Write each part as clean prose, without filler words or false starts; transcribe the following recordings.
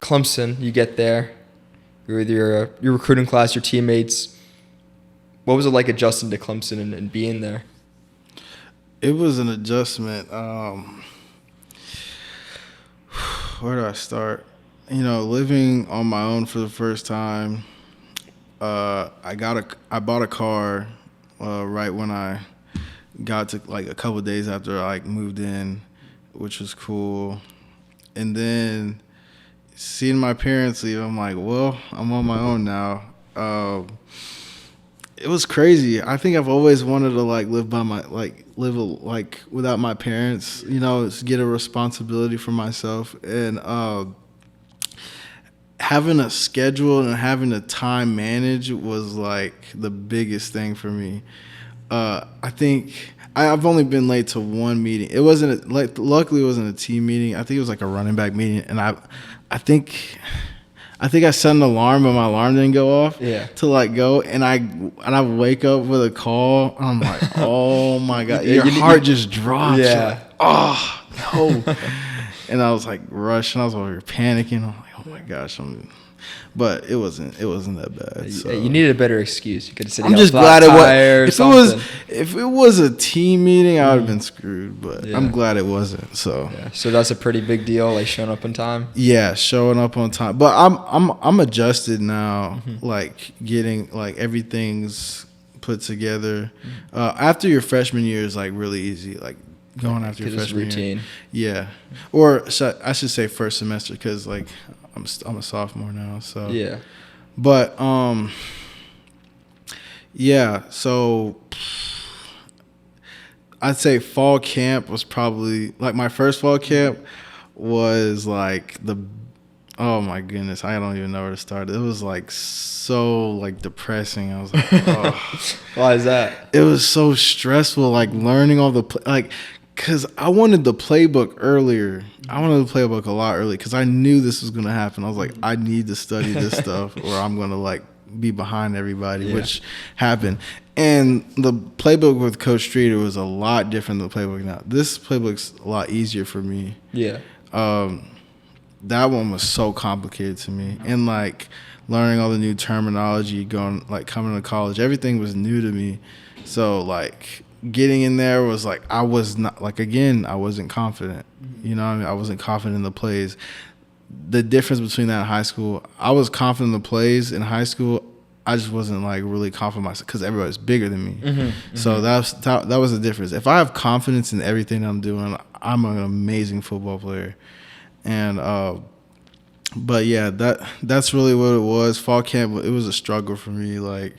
Clemson, you get there. You're with your recruiting class, your teammates. What was it like adjusting to Clemson and being there? It was an adjustment. Where do I start? Living on my own for the first time. I bought a car right when I got to, like, a couple of days after I moved in, which was cool. And then seeing my parents leave, I'm like, well, I'm on my own now. It was crazy. I think I've always wanted to live without my parents, get a responsibility for myself. And having a schedule and having a time manage was like the biggest thing for me. I think I've only been late to one meeting. It wasn't luckily it wasn't a team meeting. I think it was like a running back meeting, and I think I set an alarm, but my alarm didn't go off. Yeah. To go, and I wake up with a call. And I'm like, oh my god, your heart just drops. Yeah. Like, oh no. And I was like rushing. I was over here panicking. I'm like, oh my gosh, but it wasn't that bad. So. You needed a better excuse. You could have said, I'm just glad it was. If it was a team meeting, I would have been screwed. But yeah. I'm glad it wasn't. So. Yeah. So that's a pretty big deal, like showing up on time. Yeah, showing up on time. But I'm adjusted now. Mm-hmm. Like getting everything's put together. After your freshman year is like really easy. Like going after your freshman routine. Year. Yeah, or I should say first semester because like. I'm a sophomore now, so yeah. But yeah. So I'd say fall camp was probably like my first fall camp was like oh my goodness, I don't even know where to start. It was like so like depressing. I was like, oh. Why is that? It was so stressful, like learning all the because I wanted the playbook earlier. I wanted the playbook a lot earlier because I knew this was going to happen. I was like, I need to study this stuff or I'm going to like be behind everybody, which happened. And the playbook with Coach Streeter was a lot different than the playbook now. This playbook's a lot easier for me. Yeah. That one was so complicated to me. And like learning all the new terminology, coming to college, everything was new to me. So like getting in there was like I was not I wasn't confident. You know what I mean? I wasn't confident in the plays. The difference between that and high school, I was confident in the plays. In high school, I just wasn't like really confident in myself because everybody's bigger than me. Mm-hmm. So that was the difference. If I have confidence in everything I'm doing, I'm an amazing football player. And but yeah, that's really what it was. Fall camp, it was a struggle for me. Like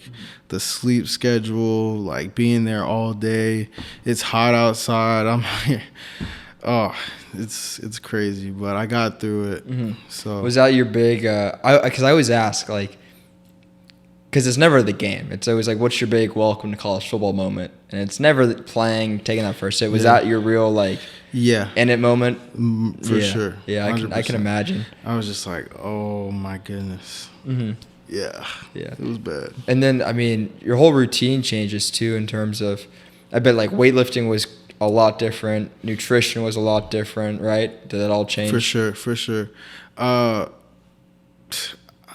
the sleep schedule, like being there all day. It's hot outside. I'm here. Oh, it's crazy, but I got through it. Mm-hmm. So was that your big? Because I always ask like, because it's never the game. It's always like, what's your big welcome to college football moment? And it's never playing, taking that first hit. Was that your real like? Yeah. In it moment? For sure. Yeah, I can imagine. I was just like, oh my goodness. Mm-hmm. Yeah. Yeah. It was bad. And then, I mean, your whole routine changes too in terms of, I bet like weightlifting was a lot different. Nutrition was a lot different, right? Did that all change? For sure.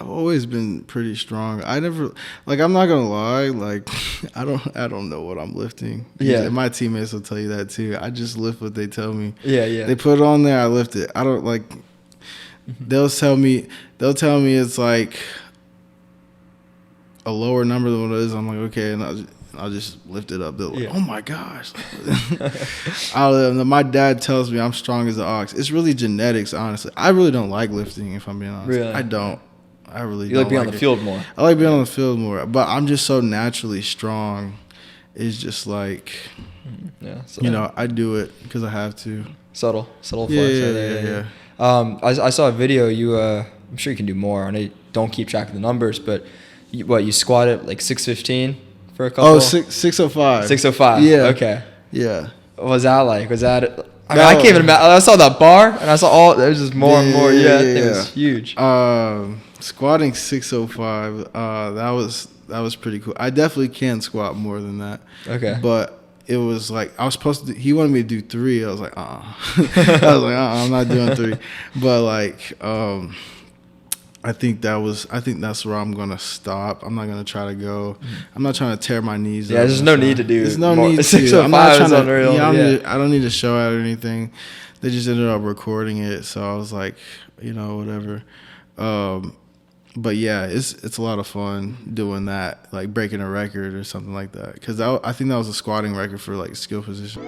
I've always been pretty strong. I never, like, I'm not gonna lie, like, I don't know what I'm lifting. Yeah. My teammates will tell you that too. I just lift what they tell me. Yeah. They put it on there, I lift it. I don't like. They'll tell me it's like a lower number than what it is. I'm like, okay, and I'll just lift it up. They're like, oh my gosh. My dad tells me I'm strong as an ox. It's really genetics, honestly. I really don't like lifting, if I'm being honest. Really? I don't. I really You like being on the field more. I like being on the field more, but I'm just so naturally strong. It's just like, I do it because I have to. Subtle flex. Yeah. I saw a video. I'm sure you can do more. I know you don't keep track of the numbers, but you squatted like 615 for a couple? Oh, 605. 605. Yeah. Okay. Yeah. What was that like? Was that? I mean, I can't even imagine. I saw that bar, and I saw there's just more and more. Yeah. It was huge. Squatting 605, that was pretty cool. I definitely can squat more than that. Okay. But it was like I was supposed to. He wanted me to do 3. I was like, I was like, I'm not doing 3. But like, I think that's where I'm gonna stop. I'm not gonna try to go. I'm not trying to tear my knees. Yeah, there's no need to do. There's no more. need to. 605 is unreal. I don't need to show out or anything. They just ended up recording it, so I was like, whatever. But yeah, it's a lot of fun doing that, like breaking a record or something like that. Because I think that was a squatting record for like skill position.